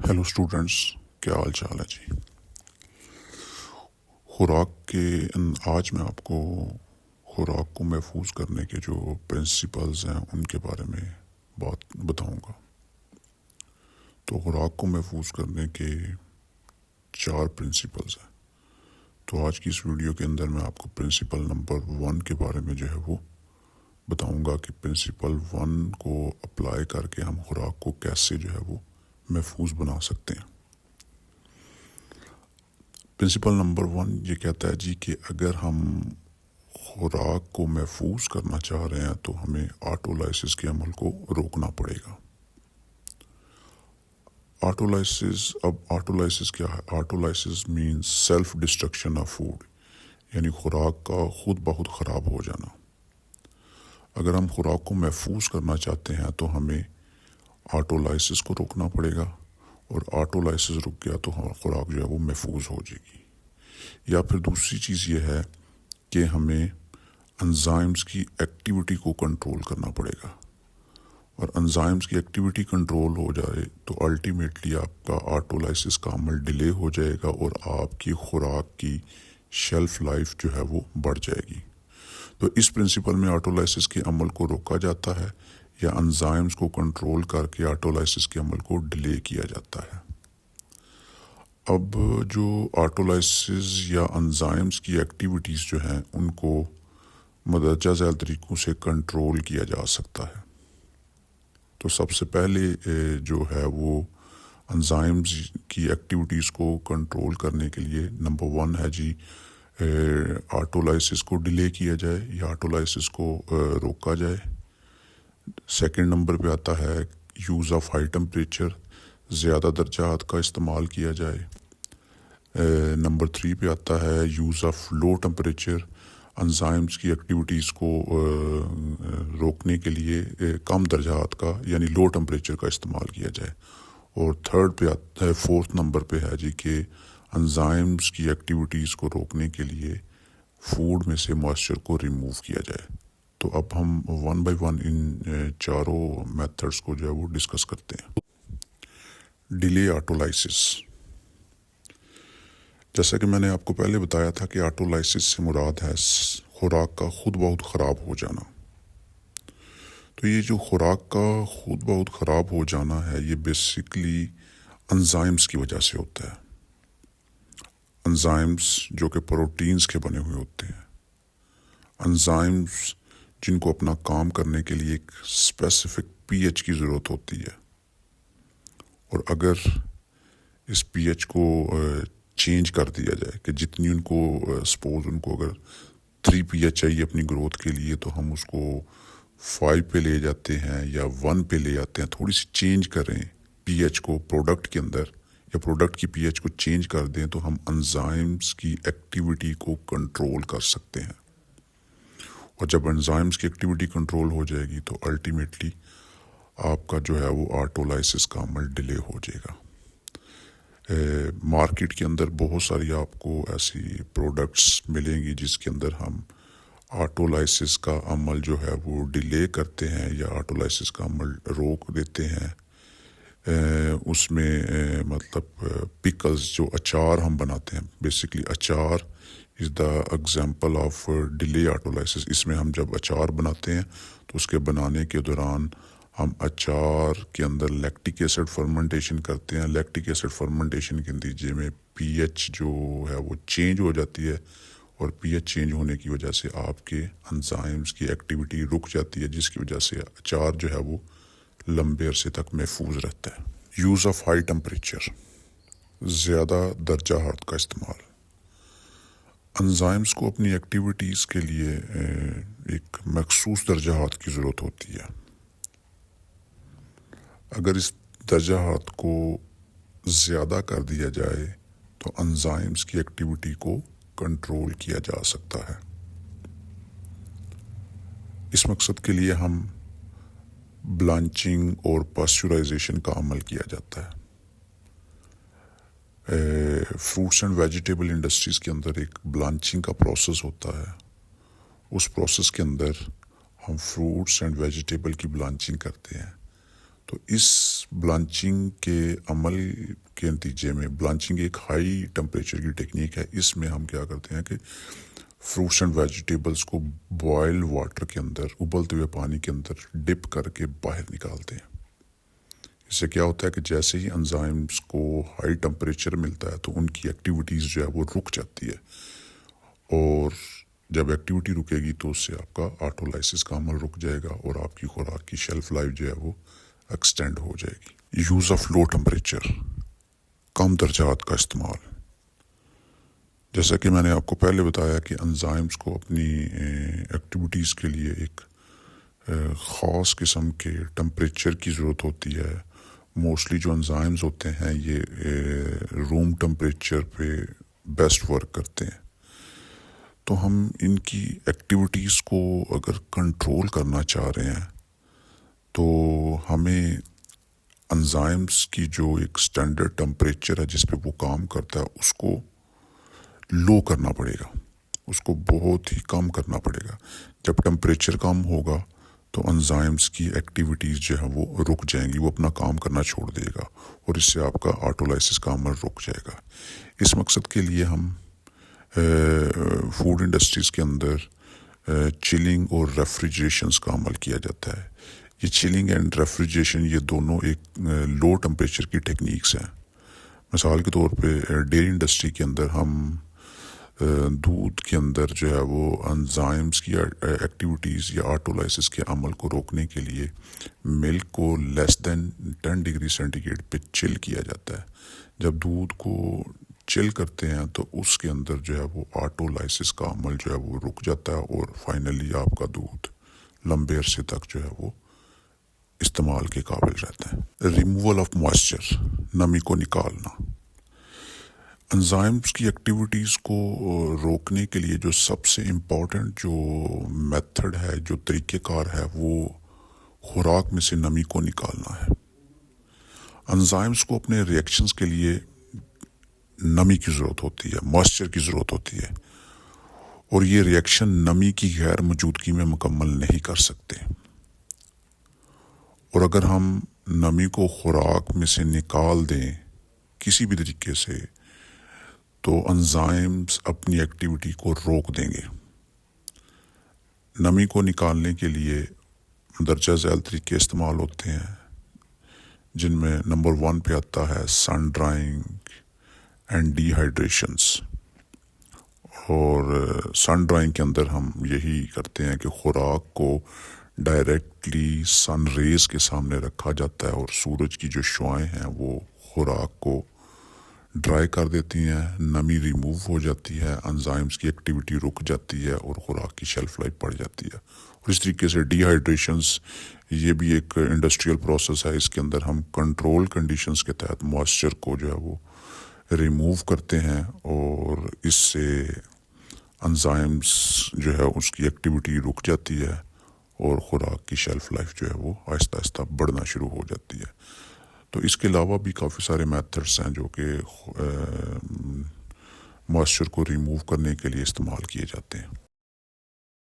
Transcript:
Hello students, क्या हाल चाल है जी। खुराक के आज मैं आपको खुराक को महफूज करने के जो प्रिंसिपल्स हैं उनके बारे में बात बताऊंगा। तो खुराक को महफूज करने के 4 प्रिंसिपल्स हैं। तो आज की इस वीडियो के अंदर मैं आपको प्रिंसिपल नंबर 1 के बारे में जो है वो बताऊंगा कि प्रिंसिपल 1 को अप्लाई करके हम खुराक को कैसे जो है वो महफूज बना सकते हैं। प्रिंसिपल नंबर 1 ये कहता है जी कि अगर हम खुराक को महफूज करना चाह रहे हैं तो हमें ऑटोलाइसिस के अमल को रोकना पड़ेगा। ऑटोलाइसिस क्या है? Autolysis means self destruction of food, यानी खुराक का खुद बहुत ख़राब हो जाना। अगर हम खुराक को महफूज करना चाहते हैं तो हमें ऑटोलाइसिस को रोकना पड़ेगा, और ऑटोलाइसिस रुक गया तो हमारा खुराक जो है वो महफूज हो जाएगी। या फिर दूसरी चीज़ ये है कि हमें एंजाइम्स की एक्टिविटी को कंट्रोल करना पड़ेगा, और एंजाइम्स की एक्टिविटी कंट्रोल हो जाए तो अल्टीमेटली आपका ऑटोलाइसिस का अमल डिले हो जाएगा और आपकी खुराक की शेल्फ लाइफ जो है वो बढ़ जाएगी। तो इस प्रिंसिपल में ऑटोलाइसिस के अमल को रोका जाता है या एंजाइम्स को कंट्रोल करके ऑटोलाइसिस के अमल को डिले किया जाता है। अब जो ऑटोलाइसिस या एंजाइम्स की एक्टिविटीज़ जो हैं उनको मदरजा झैल तरीक़ों से कंट्रोल किया जा सकता है। तो सबसे पहले जो है वो एंजाइम्स की एक्टिविटीज़ को कंट्रोल करने के लिए नंबर 1 है जी ऑटोलाइसिस को डिले किया जाए या ऑटोलाइसिस को रोका जाए। सेकंड नंबर पे आता है यूज़ ऑफ हाई टेम्परेचर, ज़्यादा दर्जात का इस्तेमाल किया जाए। नंबर 3 पे आता है use of low temperature, enzymes की एक्टिविटीज़ को रोकने के लिए कम दर्जात का यानी लो टेम्परेचर का इस्तेमाल किया जाए। और थर्ड पे आता है, फोर्थ नंबर पे है जी कि एंजाइम्स की एक्टिविटीज़ को रोकने के लिए फूड में से मॉइस्चर को रिमूव किया जाए। तो अब हम 1 बाय 1 इन चारों मेथड्स को जो है वो डिस्कस करते हैं। डिले ऑटोलाइसिस, जैसा कि मैंने आपको पहले बताया था कि ऑटोलाइसिस से मुराद है खुराक का खुद बहुत ख़राब हो जाना। तो ये जो खुराक का खुद बहुत ख़राब हो जाना है ये बेसिकली एंजाइम्स की वजह से होता है। एंजाइम्स जो कि प्रोटीन्स के बने हुए होते हैं, एंजाइम्स जिनको अपना काम करने के लिए एक स्पेसिफिक पीएच की ज़रूरत होती है, और अगर इस पीएच को चेंज कर दिया जाए कि जितनी उनको सपोज उनको अगर 3 पीएच चाहिए अपनी ग्रोथ के लिए तो हम उसको 5 पे ले जाते हैं या 1 पे ले जाते हैं। थोड़ी सी चेंज करें पीएच को प्रोडक्ट के अंदर, या प्रोडक्ट की पीएच को चेंज कर दें तो हम एंजाइम्स की एक्टिविटी को कंट्रोल कर सकते हैं। और जब एंजाइम्स की एक्टिविटी कंट्रोल हो जाएगी तो अल्टीमेटली आपका जो है वो ऑटोलाइसिस का अमल डिले हो जाएगा। मार्केट के अंदर बहुत सारी आपको ऐसी प्रोडक्ट्स मिलेंगी जिसके अंदर हम ऑटोलाइसिस का अमल जो है वो डिले करते हैं या ऑटोलाइसिस का अमल रोक देते हैं। उसमें मतलब पिकल्स जो अचार हम बनाते हैं, बेसिकली अचार is the example of delay autolysis. इसमें हम जब अचार बनाते हैं तो उसके बनाने के दौरान हम अचार के अंदर लैक्टिक एसिड फर्मेंटेशन करते हैं। लैक्टिक एसिड फर्मेंटेशन के नतीजे में पीएच जो है वो चेंज हो जाती है, और पीएच चेंज होने की वजह से आपके एंजाइम्स की एक्टिविटी रुक जाती है, जिसकी वजह से अचार जो है वो लंबे अरसे तक महफूज रहता है। यूज़ ऑफ हाई टेम्परेचर, ज़्यादा दर्जा हरारत का इस्तेमाल। एंजाइम्स को अपनी एक्टिविटीज़ के लिए एक मखसूस दर्जा हरारत की ज़रूरत होती है। अगर इस दर्जा हरारत को ज़्यादा कर दिया जाए तो एंजाइम्स की एक्टिविटी को कंट्रोल किया जा सकता है। इस मकसद के लिए हम ब्लांचिंग और पास्चुराइजेशन का अमल किया जाता है। फ्रूट्स एंड वेजिटेबल इंडस्ट्रीज़ के अंदर एक ब्लांचिंग का प्रोसेस होता है। उस प्रोसेस के अंदर हम फ्रूट्स एंड वेजिटेबल की ब्लांचिंग करते हैं। تو اس بلانچنگ کے عمل کے نتیجے میں، بلانچنگ ایک ہائی ٹمپریچر کی ٹیکنیک ہے، اس میں ہم کیا کرتے ہیں کہ فروٹس اینڈ ویجیٹیبلس کو بوائل واٹر کے اندر، ابلتے ہوئے پانی کے اندر ڈپ کر کے باہر نکالتے ہیں۔ اس سے کیا ہوتا ہے کہ جیسے ہی انزائمز کو ہائی ٹمپریچر ملتا ہے تو ان کی ایکٹیویٹیز جو ہے وہ رک جاتی ہے، اور جب ایکٹیویٹی رکے گی تو اس سے آپ کا آٹولائسس کا عمل رک جائے گا اور آپ کی خوراک کی شیلف لائف جو ہے وہ ایکسٹینڈ ہو جائے گی۔ یوز آف لو ٹمپریچر، کم درجات کا استعمال۔ جیسا کہ میں نے آپ کو پہلے بتایا کہ انزائمز کو اپنی ایکٹیویٹیز کے لیے ایک خاص قسم کے ٹمپریچر کی ضرورت ہوتی ہے۔ موسٹلی جو انزائمز ہوتے ہیں یہ روم ٹمپریچر پہ بیسٹ ورک کرتے ہیں، تو ہم ان کی ایکٹیویٹیز کو اگر کنٹرول کرنا چاہ رہے ہیں تو ہمیں انزائمز کی جو ایک سٹینڈرڈ ٹمپریچر ہے جس پہ وہ کام کرتا ہے اس کو لو کرنا پڑے گا، اس کو بہت ہی کم کرنا پڑے گا۔ جب ٹمپریچر کم ہوگا تو انزائمز کی ایکٹیویٹیز جو ہے وہ رک جائیں گی، وہ اپنا کام کرنا چھوڑ دے گا اور اس سے آپ کا آٹولائسس کا عمل رک جائے گا۔ اس مقصد کے لیے ہم فوڈ انڈسٹریز کے اندر چلنگ اور ریفریجریشنز کا عمل کیا جاتا ہے۔ یہ چلنگ اینڈ ریفریجریشن یہ دونوں ایک لو ٹمپریچر کی ٹیکنیکس ہیں۔ مثال کے طور پہ ڈیری انڈسٹری کے اندر ہم دودھ کے اندر جو ہے وہ انزائمز کی ایکٹیویٹیز یا آٹولائسس کے عمل کو روکنے کے لیے ملک کو لیس دین 10 ڈگری سینٹی گریڈ پہ چل کیا جاتا ہے۔ جب دودھ کو چل کرتے ہیں تو اس کے اندر جو ہے وہ آٹولائسس کا عمل جو ہے وہ رک جاتا ہے اور فائنلی آپ کا دودھ لمبے عرصے تک جو ہے وہ استعمال کے قابل رہتا ہے۔ ریموول آف موئسچر، نمی کو نکالنا۔ انزائمز کی ایکٹیویٹیز کو روکنے کے لیے جو سب سے امپورٹنٹ جو میتھڈ ہے، جو طریقہ کار ہے، وہ خوراک میں سے نمی کو نکالنا ہے۔ انزائمز کو اپنے ریئیکشنز کے لیے نمی کی ضرورت ہوتی ہے، موئسچر کی ضرورت ہوتی ہے، اور یہ ریئیکشن نمی کی غیر موجودگی میں مکمل نہیں کر سکتے۔ اور اگر ہم نمی کو خوراک میں سے نکال دیں کسی بھی طریقے سے تو انزائمز اپنی ایکٹیویٹی کو روک دیں گے۔ نمی کو نکالنے کے لیے درجہ ذیل طریقے استعمال ہوتے ہیں، جن میں نمبر 1 پہ آتا ہے سن ڈرائنگ اینڈ ڈی ہائیڈریشنس۔ اور سن ڈرائنگ کے اندر ہم یہی کرتے ہیں کہ خوراک کو ڈائریکٹلی سن ریز کے سامنے رکھا جاتا ہے اور سورج کی جو شعائیں ہیں وہ خوراک کو ڈرائی کر دیتی ہیں، نمی ریموو ہو جاتی ہے، انزائمز کی ایکٹیویٹی رک جاتی ہے اور خوراک کی شیلف لائف بڑھ جاتی ہے۔ اور اس طریقے سے ڈی ہائیڈریشنز یہ بھی ایک انڈسٹریل پروسیس ہے، اس کے اندر ہم کنٹرول کنڈیشنز کے تحت موئسچر کو جو ہے وہ ریموو کرتے ہیں اور اس سے انزائمز جو ہے اس کی ایکٹیویٹی رک جاتی ہے اور خوراک کی شیلف لائف جو ہے وہ آہستہ آہستہ بڑھنا شروع ہو جاتی ہے۔ تو اس کے علاوہ بھی کافی سارے میتھڈس ہیں جو کہ موئسچر کو ریموو کرنے کے لیے استعمال کیے جاتے ہیں۔